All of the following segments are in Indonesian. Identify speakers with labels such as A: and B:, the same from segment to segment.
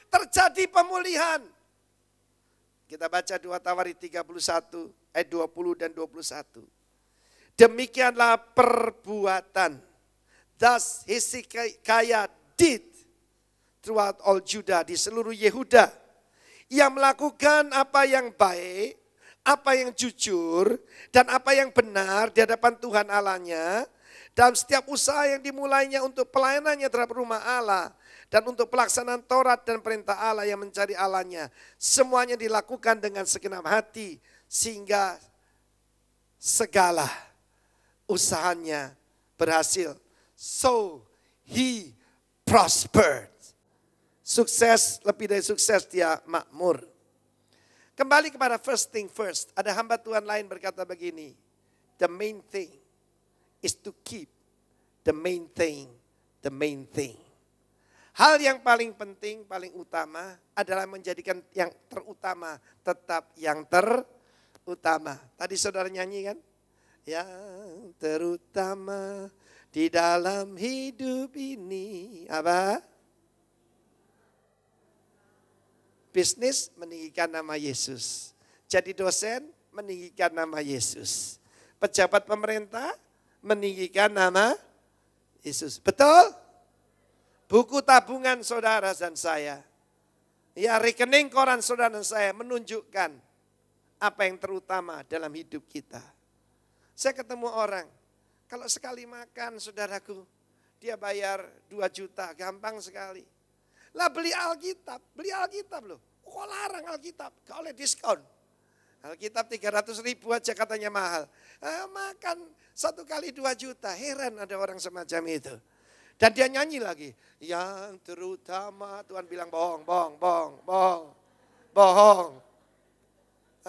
A: terjadi pemulihan. Kita baca 2 Tawarik 31 ayat 20 dan 21. Demikianlah perbuatan. Thus Hezekiah did throughout all Judah, di seluruh Yehuda. Ia melakukan apa yang baik, apa yang jujur, dan apa yang benar di hadapan Tuhan Allahnya. Dalam setiap usaha yang dimulainya untuk pelayanannya terhadap rumah Allah. Dan untuk pelaksanaan Taurat dan perintah Allah yang mencari Allahnya. Semuanya dilakukan dengan segenap hati. Sehingga segala usahanya berhasil. So he prospered. Sukses, lebih dari sukses dia makmur. Kembali kepada first thing first. Ada hamba Tuhan lain berkata begini. The main thing is to keep the main thing, the main thing. Hal yang paling penting, paling utama adalah menjadikan yang terutama tetap yang terutama. Tadi saudara nyanyi kan? Yang terutama di dalam hidup ini. Apa? Bisnis meninggikan nama Yesus. Jadi dosen meninggikan nama Yesus. Pejabat pemerintah meninggikan nama Yesus. Betul? Buku tabungan saudara dan saya. Ya, rekening koran saudara dan saya menunjukkan apa yang terutama dalam hidup kita. Saya ketemu orang, kalau sekali makan saudaraku, dia bayar 2 juta, gampang sekali. Lah beli Alkitab loh. Kok larang Alkitab? Gak oleh diskon. Alkitab 300 ribu aja katanya mahal. Makan 1 kali 2 juta, heran ada orang semacam itu. Dan dia nyanyi lagi, yang terutama, Tuhan bilang bohong.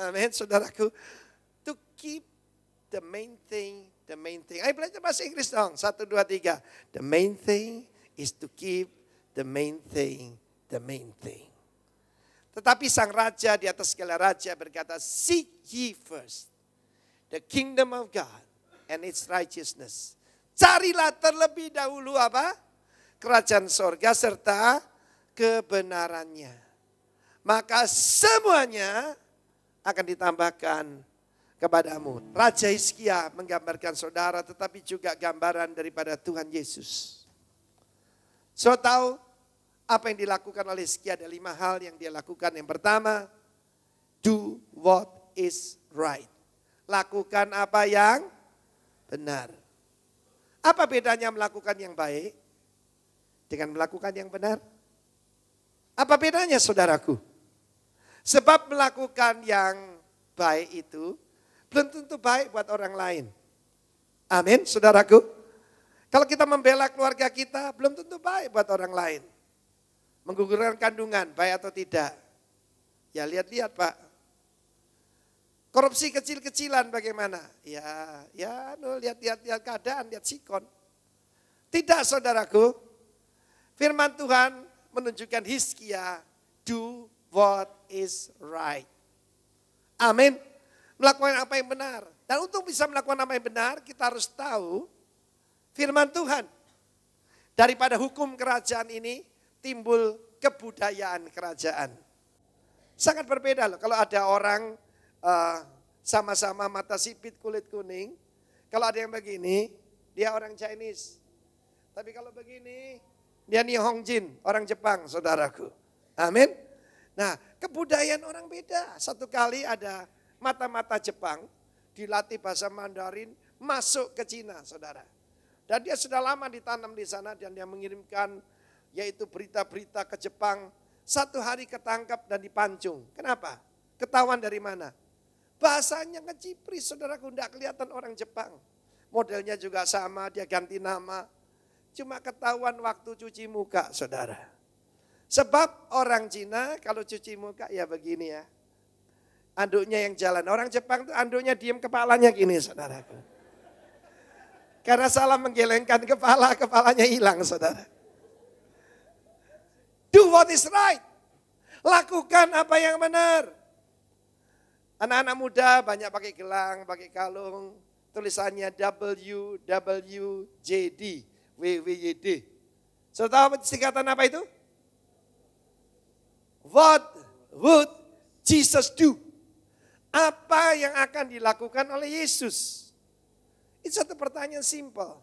A: Amin, saudaraku. To keep the main thing. Ayo belajar bahasa Inggris dong, 1, 2, 3. The main thing is to keep the main thing. Tetapi sang raja di atas segala raja berkata, seek ye first the kingdom of God and its righteousness. Carilah terlebih dahulu apa? Kerajaan sorga serta kebenarannya. Maka semuanya akan ditambahkan kepadamu. Raja Hizkia menggambarkan saudara tetapi juga gambaran daripada Tuhan Yesus. So tahu apa yang dilakukan oleh Hizkia, ada 5 hal yang dia lakukan. Yang pertama, do what is right. Lakukan apa yang benar. Apa bedanya melakukan yang baik dengan melakukan yang benar? Apa bedanya saudaraku? Sebab melakukan yang baik itu belum tentu baik buat orang lain. Amin, saudaraku. Kalau kita membela keluarga kita belum tentu baik buat orang lain. Menggugurkan kandungan, baik atau tidak? Ya lihat-lihat Pak. Korupsi kecil-kecilan bagaimana? Lihat keadaan, lihat sikon. Tidak saudaraku. Firman Tuhan menunjukkan Hizkia, do what is right. Amin. Melakukan apa yang benar. Dan untuk bisa melakukan apa yang benar, kita harus tahu firman Tuhan. Daripada hukum kerajaan ini, timbul kebudayaan kerajaan. Sangat berbeda loh kalau ada orang sama-sama mata sipit kulit kuning. Kalau ada yang begini, dia orang Chinese. Tapi kalau begini, dia Nihongjin, orang Jepang saudaraku. Amin. Nah kebudayaan orang beda. Satu kali ada mata-mata Jepang, dilatih bahasa Mandarin, masuk ke Cina saudara. Dan dia sudah lama ditanam di sana dan dia mengirimkan yaitu berita-berita ke Jepang. Satu hari ketangkap dan dipancung. Kenapa? Ketahuan dari mana? Bahasanya ngecipris, saudaraku, tidak kelihatan orang Jepang. Modelnya juga sama, dia ganti nama. Cuma ketahuan waktu cuci muka, saudara. Sebab orang Cina kalau cuci muka ya begini ya. Anduknya yang jalan. Orang Jepang itu anduknya diem, kepalanya gini, saudaraku. Karena salah menggelengkan kepala, kepalanya hilang, saudara. Do what is right. Lakukan apa yang benar. Anak-anak muda banyak pakai gelang, pakai kalung. Tulisannya WWJD. WWJD. Saudara tahu singkatan apa itu? What would Jesus do? Apa yang akan dilakukan oleh Yesus? Itu satu pertanyaan simpel.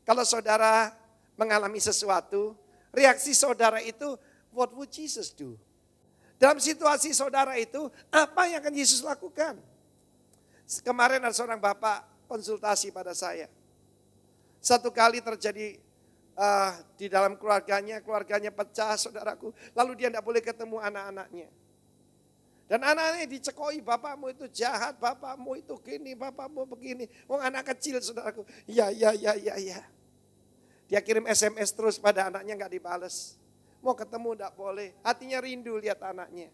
A: Kalau saudara mengalami sesuatu, reaksi saudara itu, what would Jesus do? Dalam situasi saudara itu, apa yang akan Yesus lakukan? Kemarin ada seorang bapak konsultasi pada saya. Satu kali terjadi di dalam keluarganya pecah saudaraku. Lalu dia tidak boleh ketemu anak-anaknya. Dan anak-anaknya dicekoi, bapakmu itu jahat, bapakmu itu gini, bapakmu begini. Anak kecil saudaraku, ya. Dia kirim SMS terus pada anaknya nggak dibales. Mau ketemu tidak boleh, hatinya rindu lihat anaknya.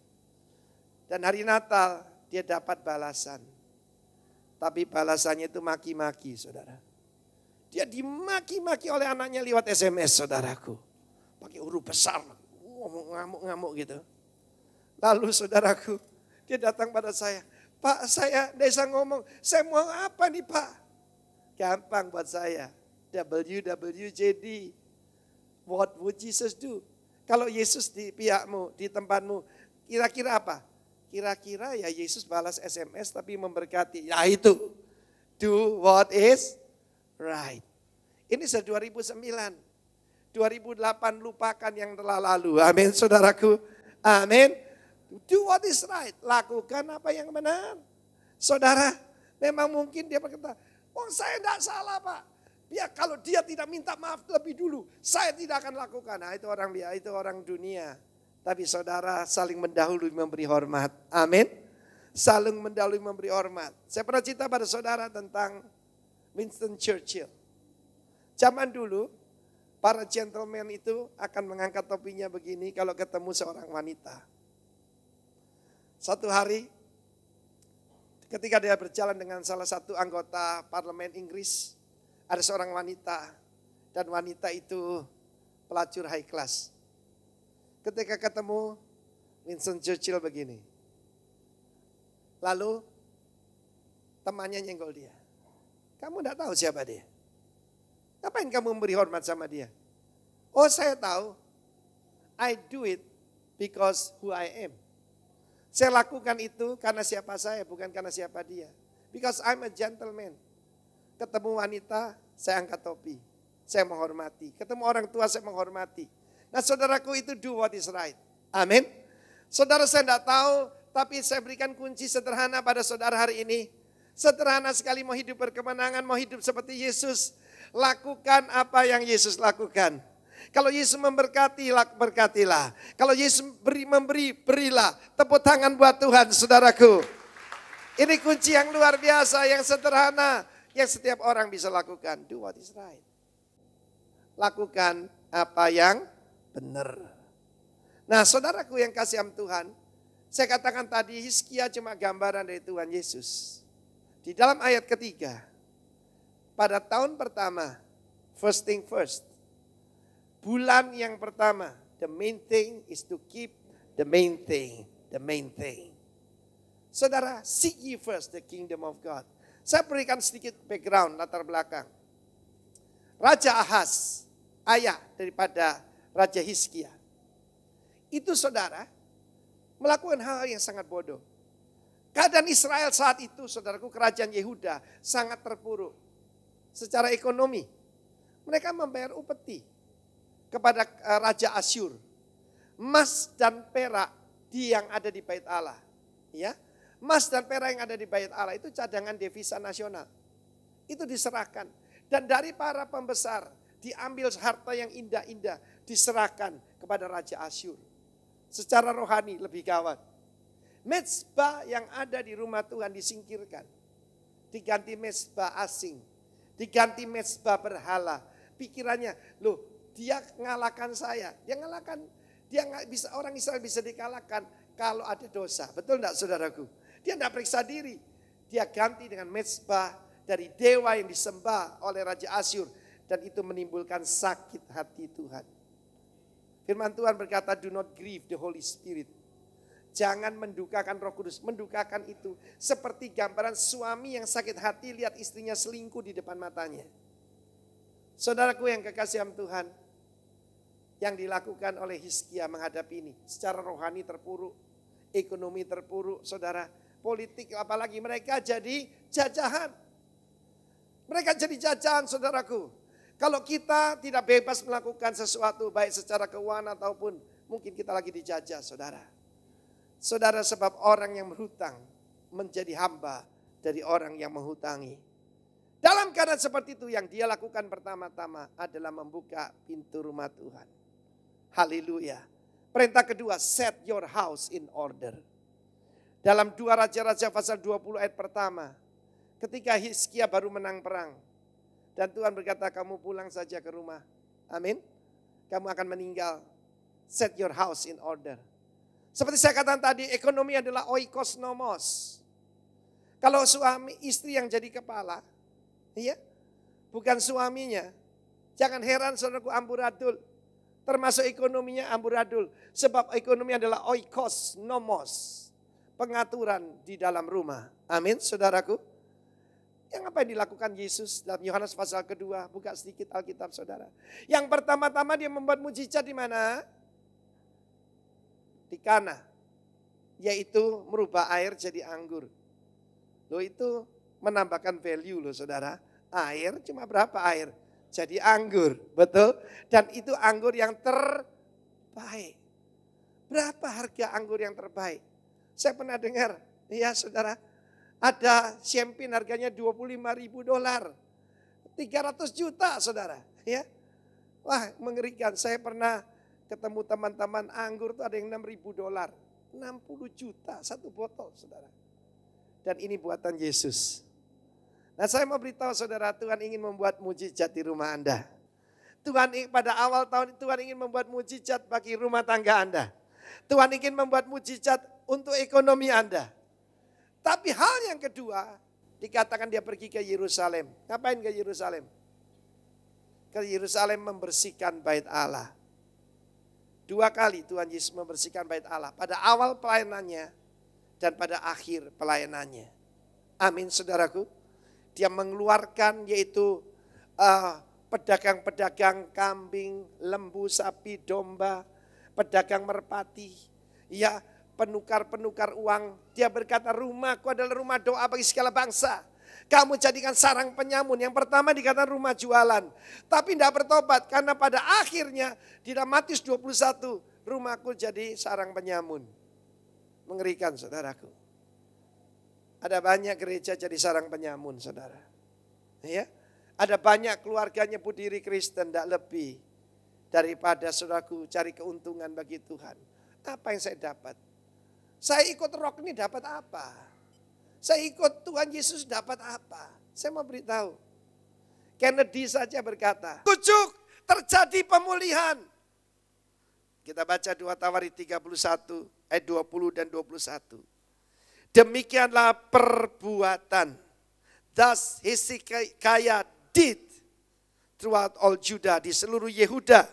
A: Dan hari Natal dia dapat balasan. Tapi balasannya itu maki-maki saudara. Dia dimaki-maki oleh anaknya lewat SMS saudaraku. Pakai huruf besar, ngamuk-ngamuk gitu. Lalu saudaraku, dia datang pada saya. Pak, saya desa ngomong, saya mau apa nih Pak? Gampang buat saya. WWJD. What would Jesus do? Kalau Yesus di pihakmu, di tempatmu, kira-kira apa? Kira-kira ya Yesus balas SMS tapi memberkati. Ya itu, do what is right. Ini sudah 2009. 2008 lupakan yang telah lalu. Amin saudaraku. Amin. Do what is right. Lakukan apa yang benar. Saudara, memang mungkin dia berkata, saya tidak salah Pak. Ya kalau dia tidak minta maaf lebih dulu, saya tidak akan lakukan. Nah itu orang dunia. Tapi saudara saling mendahului memberi hormat. Amin. Saling mendahului memberi hormat. Saya pernah cerita pada saudara tentang Winston Churchill. Zaman dulu, para gentleman itu akan mengangkat topinya begini kalau ketemu seorang wanita. Satu hari, ketika dia berjalan dengan salah satu anggota parlemen Inggris, ada seorang wanita, dan wanita itu pelacur high class. Ketika ketemu, Winston Churchill begini. Lalu, temannya nyenggol dia. Kamu tidak tahu siapa dia? Ngapain kamu memberi hormat sama dia? Oh saya tahu, I do it because who I am. Saya lakukan itu karena siapa saya, bukan karena siapa dia. Because I'm a gentleman. Ketemu wanita, saya angkat topi. Saya menghormati. Ketemu orang tua, saya menghormati. Nah saudaraku itu do what is right. Amin. Saudara saya tidak tahu, tapi saya berikan kunci sederhana pada saudara hari ini. Sederhana sekali mau hidup berkemenangan, mau hidup seperti Yesus. Lakukan apa yang Yesus lakukan. Kalau Yesus memberkati, berkatilah. Kalau Yesus memberi, berilah. Tepuk tangan buat Tuhan, saudaraku. Ini kunci yang luar biasa, yang sederhana, yang setiap orang bisa lakukan. Do what is right. Lakukan apa yang benar. Nah, saudaraku yang kasih Tuhan, saya katakan tadi, Hizkia cuma gambaran dari Tuhan Yesus. Di dalam ayat ketiga, pada tahun pertama, first thing first. Bulan yang pertama, the main thing is to keep the main thing, the main thing. Saudara, seek ye first the kingdom of God. Saya berikan sedikit background, latar belakang. Raja Ahaz, ayah daripada Raja Hizkia. Itu saudara, melakukan hal yang sangat bodoh. Keadaan Israel saat itu, saudaraku, kerajaan Yehuda sangat terpuruk. Secara ekonomi, mereka membayar upeti kepada Raja Asyur. Emas dan perak yang ada di Bait Allah. Ya, emas dan perak yang ada di Bait Allah itu cadangan devisa nasional. Itu diserahkan. Dan dari para pembesar diambil harta yang indah-indah diserahkan kepada Raja Asyur. Secara rohani lebih gawat. Mezbah yang ada di rumah Tuhan disingkirkan. Diganti mezbah asing. Diganti mezbah berhala. Pikirannya, loh dia ngalahkan saya. Dia ngalahkan, dia nggak bisa, orang Israel bisa dikalahkan kalau ada dosa. Betul enggak saudaraku? Dia enggak periksa diri. Dia ganti dengan mezbah dari dewa yang disembah oleh Raja Asyur. Dan itu menimbulkan sakit hati Tuhan. Firman Tuhan berkata, do not grieve the Holy Spirit. Jangan mendukakan Roh Kudus, mendukakan itu. Seperti gambaran suami yang sakit hati lihat istrinya selingkuh di depan matanya. Saudaraku yang kekasih Tuhan, yang dilakukan oleh Hizkia menghadapi ini. Secara rohani terpuruk, ekonomi terpuruk, saudara. Politik apalagi mereka jadi jajahan. Mereka jadi jajahan, saudaraku. Kalau kita tidak bebas melakukan sesuatu baik secara keuangan ataupun mungkin kita lagi dijajah, saudara. Saudara, sebab orang yang berhutang menjadi hamba dari orang yang menghutangi. Dalam keadaan seperti itu yang dia lakukan pertama-tama adalah membuka pintu rumah Tuhan. Haleluya. Perintah kedua, set your house in order. Dalam 2 Raja-Raja pasal 20 ayat pertama, ketika Hizkia baru menang perang, dan Tuhan berkata, kamu pulang saja ke rumah. Amin. Kamu akan meninggal. Set your house in order. Seperti saya katakan tadi, ekonomi adalah oikos nomos. Kalau suami istri yang jadi kepala, iya, bukan suaminya. Jangan heran saudaraku amburadul. Termasuk ekonominya amburadul. Sebab ekonomi adalah oikos nomos. Pengaturan di dalam rumah. Amin saudaraku. Yang apa yang dilakukan Yesus dalam Yohanes pasal kedua. Buka sedikit Alkitab saudara. Yang pertama-tama dia membuat mujizat di mana? Di Kana. Yaitu merubah air jadi anggur. Loh itu menambahkan value loh saudara. Air cuma berapa air? Jadi anggur, betul? Dan itu anggur yang terbaik. Berapa harga anggur yang terbaik? Saya pernah dengar, ya saudara, ada champagne harganya $25.000. 300 juta saudara. Ya. Wah mengerikan, saya pernah ketemu teman-teman anggur itu ada yang $6.000. 60 juta satu botol saudara. Dan ini buatan Yesus. Nah saya mau beritahu saudara, Tuhan ingin membuat mujizat di rumah Anda. Tuhan pada awal tahun Tuhan ingin membuat mujizat bagi rumah tangga Anda. Tuhan ingin membuat mujizat untuk ekonomi Anda. Tapi hal yang kedua, dikatakan dia pergi ke Yerusalem. Ngapain ke Yerusalem? Ke Yerusalem membersihkan bait Allah. 2 kali Tuhan Yesus membersihkan bait Allah. Pada awal pelayanannya dan pada akhir pelayanannya. Amin saudaraku. Dia mengeluarkan yaitu pedagang-pedagang kambing, lembu, sapi, domba, pedagang merpati, ya penukar-penukar uang. Dia berkata rumahku adalah rumah doa bagi segala bangsa. Kamu jadikan sarang penyamun. Yang pertama dikatakan rumah jualan. Tapi tidak bertobat karena pada akhirnya di dalam Matius 21 rumahku jadi sarang penyamun. Mengerikan saudaraku. Ada banyak gereja jadi sarang penyamun saudara. Ya, ada banyak keluarga nyebut diri Kristen tidak lebih daripada saudaraku cari keuntungan bagi Tuhan. Apa yang saya dapat? Saya ikut rock ini dapat apa? Saya ikut Tuhan Yesus dapat apa? Saya mau beritahu. Kennedy saja berkata, kucuk terjadi pemulihan. Kita baca 2 Tawarik 31 ayat 20 dan 21. Demikianlah perbuatan. Thus Hezekiah did throughout all Judah, di seluruh Yehuda.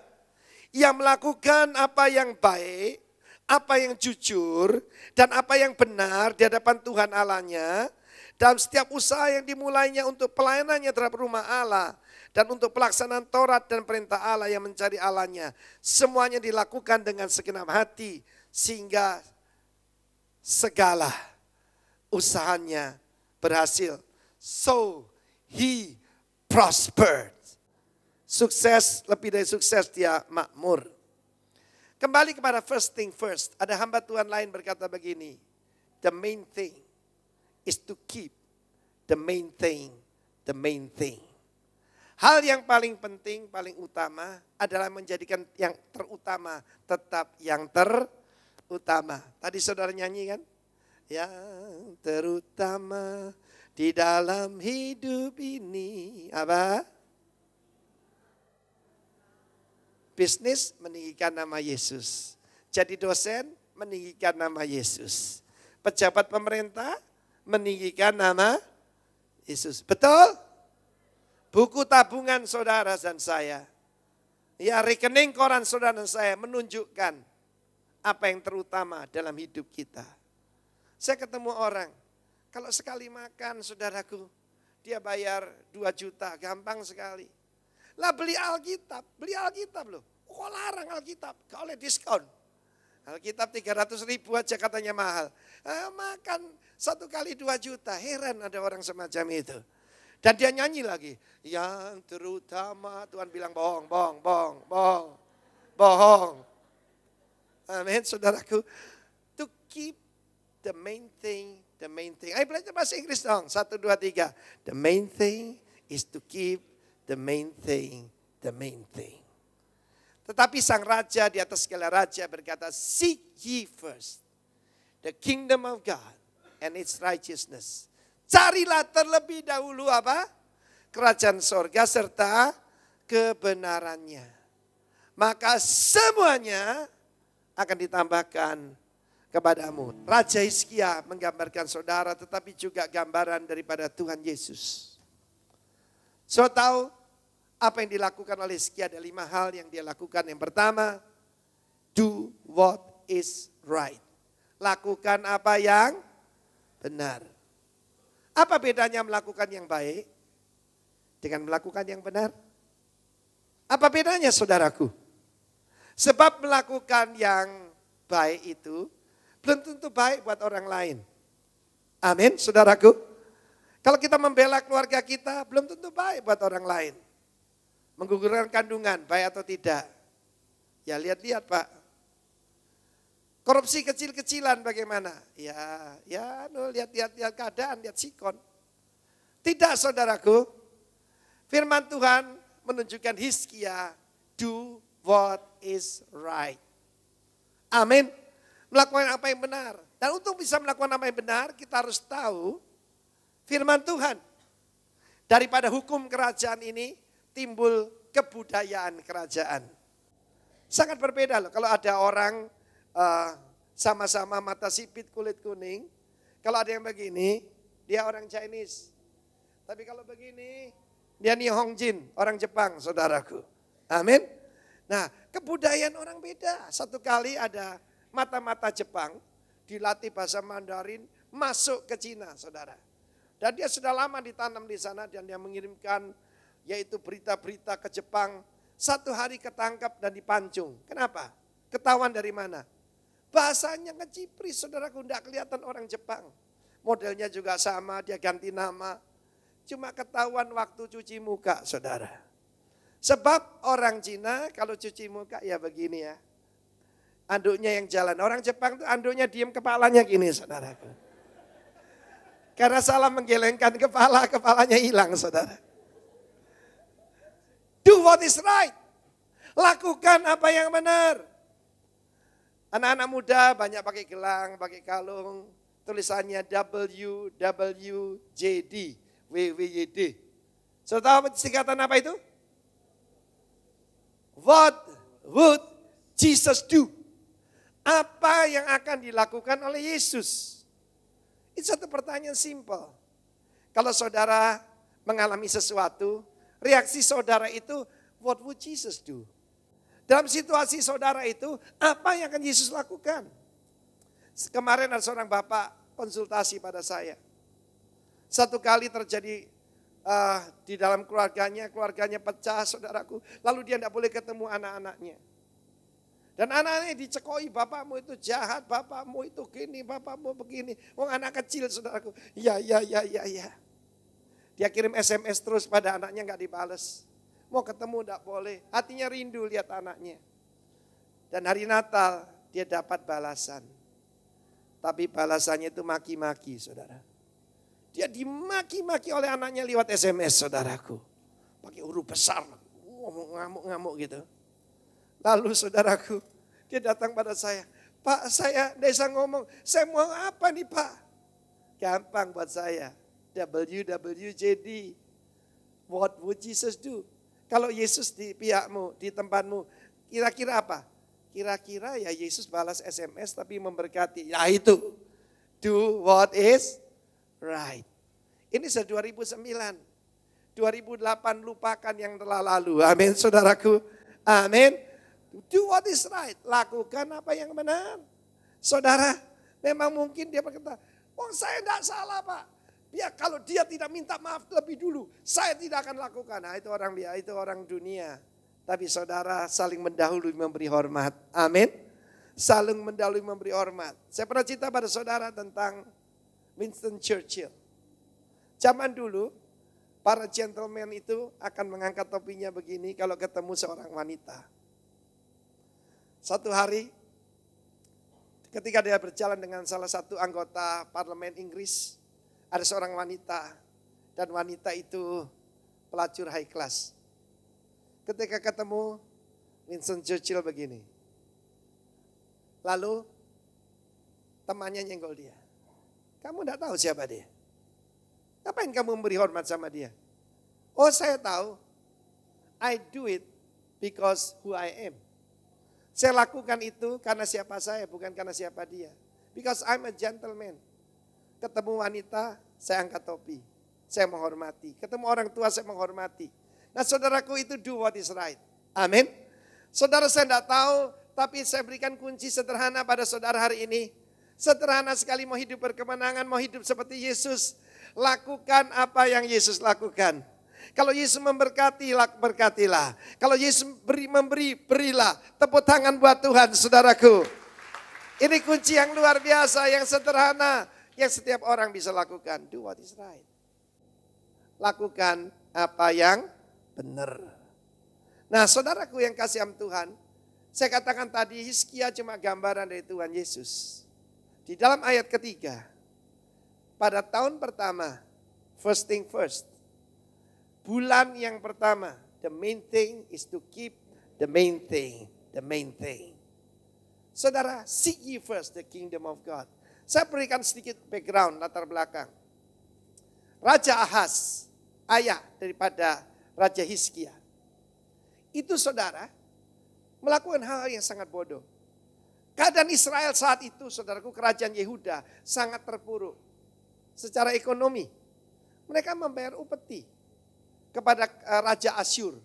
A: Ia melakukan apa yang baik, apa yang jujur, dan apa yang benar di hadapan Tuhan Allahnya. Dalam setiap usaha yang dimulainya untuk pelayanannya terhadap rumah Allah. Dan untuk pelaksanaan Taurat dan perintah Allah yang mencari Allahnya. Semuanya dilakukan dengan segenap hati. Sehingga segala usahanya berhasil. So he prospered. Sukses, lebih dari sukses dia makmur. Kembali kepada first thing first. Ada hamba Tuhan lain berkata begini. The main thing is to keep the main thing the main thing. Hal yang paling penting, paling utama adalah menjadikan yang terutama tetap yang terutama. Tadi saudara nyanyi kan? Yang terutama di dalam hidup ini apa? Bisnis meninggikan nama Yesus. Jadi dosen meninggikan nama Yesus. Pejabat pemerintah meninggikan nama Yesus. Betul? Buku tabungan saudara dan saya. Ya rekening koran saudara dan saya menunjukkan apa yang terutama dalam hidup kita. Saya ketemu orang, kalau sekali makan saudaraku, dia bayar 2 juta, gampang sekali. Lah beli Alkitab loh. Kok larang Alkitab? Gak oleh diskon. Alkitab 300.000 aja katanya mahal. Makan 1 kali 2 juta. Heran ada orang semacam itu. Dan dia nyanyi lagi. Yang terutama Tuhan bilang bohong, bohong, bohong, bohong. Bohong. Amin saudaraku. To keep the main thing, the main thing. Ayo belajar bahasa Inggris dong. 1, 2, 3. The main thing is to keep the main thing, the main thing. Tetapi sang raja di atas segala raja berkata, seek ye first the kingdom of God and its righteousness. Carilah terlebih dahulu apa? Kerajaan sorga serta kebenarannya. Maka semuanya akan ditambahkan kepadamu. Raja Hizkia menggambarkan saudara, tetapi juga gambaran daripada Tuhan Yesus. So tahu apa yang dilakukan oleh Hizkia? Ada 5 hal yang dia lakukan. Yang pertama, do what is right. Lakukan apa yang benar. Apa bedanya melakukan yang baik dengan melakukan yang benar? Apa bedanya saudaraku? Sebab melakukan yang baik itu belum tentu baik buat orang lain. Amin saudaraku. Kalau kita membela keluarga kita belum tentu baik buat orang lain. Menggugurkan kandungan, baik atau tidak? Ya lihat-lihat Pak. Korupsi kecil-kecilan bagaimana? Ya lihat keadaan, lihat sikon. Tidak saudaraku. Firman Tuhan menunjukkan Hizkia, do what is right. Amin. Melakukan apa yang benar. Dan untuk bisa melakukan apa yang benar, kita harus tahu firman Tuhan. Daripada hukum kerajaan ini, timbul kebudayaan kerajaan. Sangat berbeda loh. Kalau ada orang sama-sama mata sipit kulit kuning. Kalau ada yang begini, dia orang Chinese. Tapi kalau begini, dia Nihongjin, orang Jepang saudaraku. Amin. Nah kebudayaan orang beda. Satu kali ada mata-mata Jepang, dilatih bahasa Mandarin, masuk ke Cina saudara. Dan dia sudah lama ditanam di sana dan dia mengirimkan yaitu berita-berita ke Jepang. Satu hari ketangkap dan dipancung. Kenapa? Ketahuan dari mana? Bahasanya ngecipris saudaraku, tidak kelihatan orang Jepang. Modelnya juga sama, dia ganti nama. Cuma ketahuan waktu cuci muka saudara. Sebab orang Cina kalau cuci muka ya begini ya. Anduknya yang jalan. Orang Jepang tuh anduknya diem, kepalanya gini saudaraku. Karena salah menggelengkan kepala, kepalanya hilang saudara. Do what is right. Lakukan apa yang benar. Anak-anak muda banyak pakai gelang, pakai kalung. Tulisannya WWJD. WWJD. So tahu singkatan apa itu? What would Jesus do? Apa yang akan dilakukan oleh Yesus? Itu satu pertanyaan simple. Kalau saudara mengalami sesuatu, reaksi saudara itu, what would Jesus do? Dalam situasi saudara itu, apa yang akan Yesus lakukan? Kemarin ada seorang bapak konsultasi pada saya. Satu kali terjadi di dalam keluarganya pecah saudaraku. Lalu dia tidak boleh ketemu anak-anaknya. Dan anak-anaknya dicekoi, bapakmu itu jahat, bapakmu itu gini, bapakmu begini. Anak kecil saudaraku, ya. Dia kirim SMS terus pada anaknya nggak dibales. Mau ketemu tidak boleh, hatinya rindu lihat anaknya. Dan hari Natal dia dapat balasan. Tapi balasannya itu maki-maki saudara. Dia dimaki-maki oleh anaknya lewat SMS saudaraku. Pakai huruf besar, ngamuk-ngamuk gitu. Lalu saudaraku, dia datang pada saya. Pak saya bisa ngomong, saya mau apa nih Pak? Gampang buat saya, WWJD. What would Jesus do? Kalau Yesus di pihakmu, di tempatmu, kira-kira apa? Kira-kira ya Yesus balas SMS tapi memberkati. Ya itu, do what is right. Ini sudah 2009. 2008 lupakan yang telah lalu. Amin saudaraku. Amin. Do what is right. Lakukan apa yang benar. Saudara, memang mungkin dia berkata, saya tidak salah Pak. Ya kalau dia tidak minta maaf lebih dulu, saya tidak akan lakukan. Nah itu orang dunia. Tapi saudara saling mendahului memberi hormat. Amin. Saling mendahului memberi hormat. Saya pernah cerita pada saudara tentang Winston Churchill. Zaman dulu, para gentleman itu akan mengangkat topinya begini kalau ketemu seorang wanita. Satu hari, ketika dia berjalan dengan salah satu anggota parlemen Inggris, ada seorang wanita, dan wanita itu pelacur high class. Ketika ketemu, Winston Churchill begini. Lalu, temannya nyenggol dia. Kamu tidak tahu siapa dia? Ngapain kamu memberi hormat sama dia? Oh, saya tahu. I do it because who I am. Saya lakukan itu karena siapa saya, bukan karena siapa dia. Because I'm a gentleman. Ketemu wanita, saya angkat topi. Saya menghormati. Ketemu orang tua, saya menghormati. Nah, saudaraku, itu do what is right. Amin. Saudara, saya tidak tahu, tapi saya berikan kunci sederhana pada saudara hari ini. Sederhana sekali, mau hidup berkemenangan, mau hidup seperti Yesus. Lakukan apa yang Yesus lakukan. Kalau Yesus memberkati, berkatilah. Kalau Yesus memberi, berilah. Tepuk tangan buat Tuhan, saudaraku. Ini kunci yang luar biasa, yang sederhana, yang setiap orang bisa lakukan. Do what is right. Lakukan apa yang benar. Nah, saudaraku yang kasih Tuhan, saya katakan tadi Hizkia cuma gambaran dari Tuhan Yesus. Di dalam ayat ketiga, pada tahun pertama, first thing first, bulan yang pertama, the main thing is to keep the main thing, the main thing. Saudara, seek ye first the kingdom of God. Saya berikan sedikit background, latar belakang. Raja Ahaz, ayah daripada Raja Hizkia. Itu saudara, melakukan hal yang sangat bodoh. Keadaan Israel saat itu, saudaraku, kerajaan Yehuda sangat terpuruk. Secara ekonomi, mereka membayar upeti kepada Raja Asyur.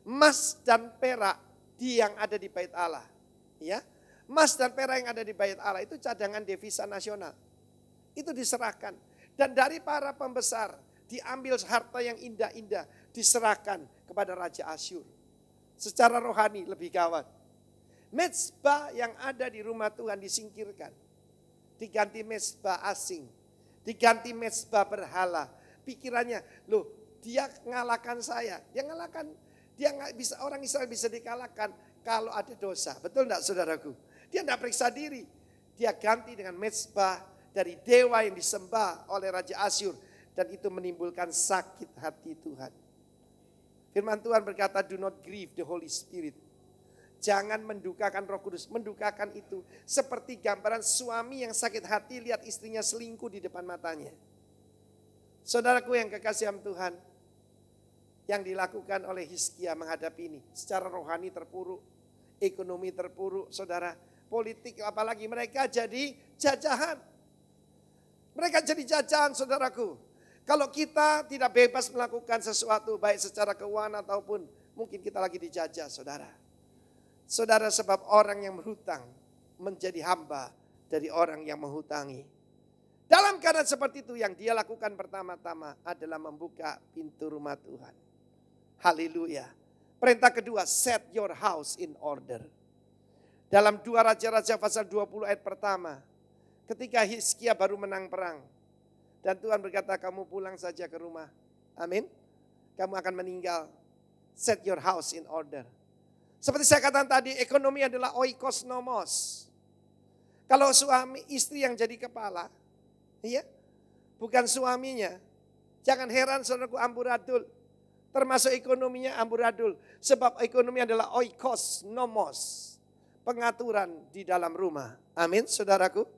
A: Emas dan perak yang ada di Bait Allah. Ya, emas dan perak yang ada di Bait Allah itu cadangan devisa nasional. Itu diserahkan. Dan dari para pembesar, diambil harta yang indah-indah, diserahkan kepada Raja Asyur. Secara rohani lebih gawat. Mezbah yang ada di rumah Tuhan disingkirkan. Diganti mezbah asing. Diganti mezbah berhala. Pikirannya, loh dia ngalahkan saya. Dia ngalahkan, dia nggak bisa, orang Israel bisa dikalahkan kalau ada dosa. Betul enggak saudaraku? Dia enggak periksa diri. Dia ganti dengan mezbah dari dewa yang disembah oleh Raja Asyur. Dan itu menimbulkan sakit hati Tuhan. Firman Tuhan berkata, do not grieve the Holy Spirit. Jangan mendukakan Roh Kudus. Mendukakan itu seperti gambaran suami yang sakit hati lihat istrinya selingkuh di depan matanya. Saudaraku yang kekasih Tuhan, yang dilakukan oleh Hizkia menghadapi ini. Secara rohani terpuruk, ekonomi terpuruk, saudara. Politik apalagi, mereka jadi jajahan. Mereka jadi jajahan, saudaraku. Kalau kita tidak bebas melakukan sesuatu, baik secara keuangan ataupun mungkin kita lagi dijajah, saudara. Saudara, sebab orang yang berhutang menjadi hamba dari orang yang menghutangi. Dalam keadaan seperti itu yang dia lakukan pertama-tama adalah membuka pintu rumah Tuhan. Haleluya. Perintah kedua, set your house in order. Dalam 2 Raja-Raja pasal 20 ayat pertama, ketika Hizkia baru menang perang. Dan Tuhan berkata, kamu pulang saja ke rumah. Amin. Kamu akan meninggal. Set your house in order. Seperti saya katakan tadi, ekonomi adalah oikos nomos. Kalau suami istri yang jadi kepala, ya, bukan suaminya. Jangan heran saudaraku amburadul. Termasuk ekonominya amburadul. Sebab ekonomi adalah oikos nomos. Pengaturan di dalam rumah. Amin saudaraku.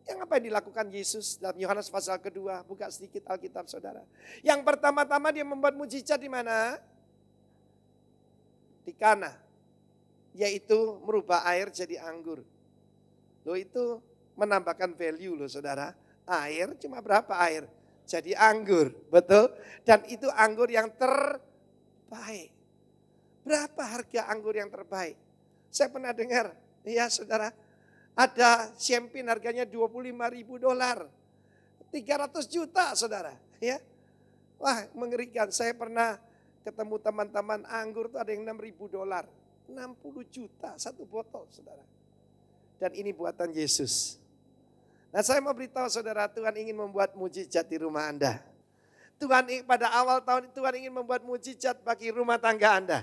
A: Yang apa yang dilakukan Yesus dalam Yohanes pasal kedua. Buka sedikit Alkitab saudara. Yang pertama-tama dia membuat mujizat di mana? Di Kana. Yaitu merubah air jadi anggur. Loh itu menambahkan value loh saudara. Air cuma berapa air? Jadi anggur. Betul? Dan itu anggur yang terbaik. Berapa harga anggur yang terbaik? Saya pernah dengar. Ya saudara. Ada champagne harganya $25.000. 300 juta saudara. Ya. Wah mengerikan. Saya pernah ketemu teman-teman anggur tuh ada yang $6.000. 60 juta satu botol, saudara. Dan ini buatan Yesus. Nah, saya mau beritahu saudara, Tuhan ingin membuat mujizat di rumah Anda. Pada awal tahun Tuhan ingin membuat mujizat bagi rumah tangga Anda.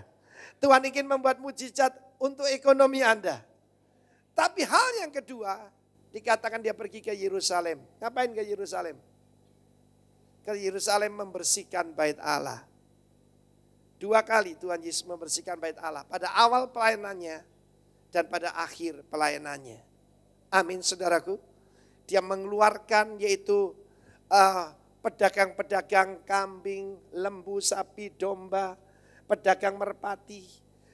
A: Tuhan ingin membuat mujizat untuk ekonomi Anda. Tapi hal yang kedua, dikatakan dia pergi ke Yerusalem. Ngapain ke Yerusalem? Ke Yerusalem membersihkan bait Allah. 2 kali Tuhan Yesus membersihkan bait Allah. Pada awal pelayanannya dan pada akhir pelayanannya. Amin, saudaraku. Dia mengeluarkan yaitu pedagang-pedagang kambing, lembu, sapi, domba, pedagang merpati,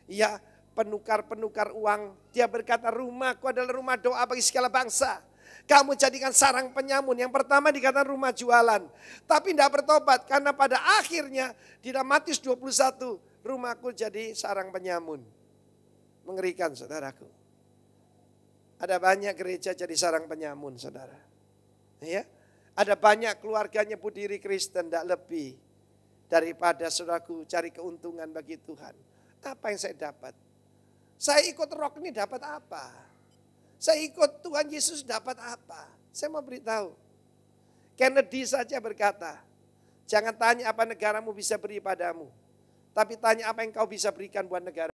A: ya, penukar-penukar uang. Dia berkata, rumahku adalah rumah doa bagi segala bangsa. Kamu jadikan sarang penyamun. Yang pertama dikatakan rumah jualan. Tapi tidak bertobat karena pada akhirnya di dalam Matius 21 rumahku jadi sarang penyamun. Mengerikan, saudaraku. Ada banyak gereja jadi sarang penyamun, saudara. Ya, ada banyak keluarga nyebut diri Kristen, tidak lebih daripada saudaraku cari keuntungan bagi Tuhan. Apa yang saya dapat? Saya ikut rock ini dapat apa? Saya ikut Tuhan Yesus dapat apa? Saya mau beritahu. Kennedy saja berkata, jangan tanya apa negaramu bisa beri padamu. Tapi tanya apa yang kau bisa berikan buat negara.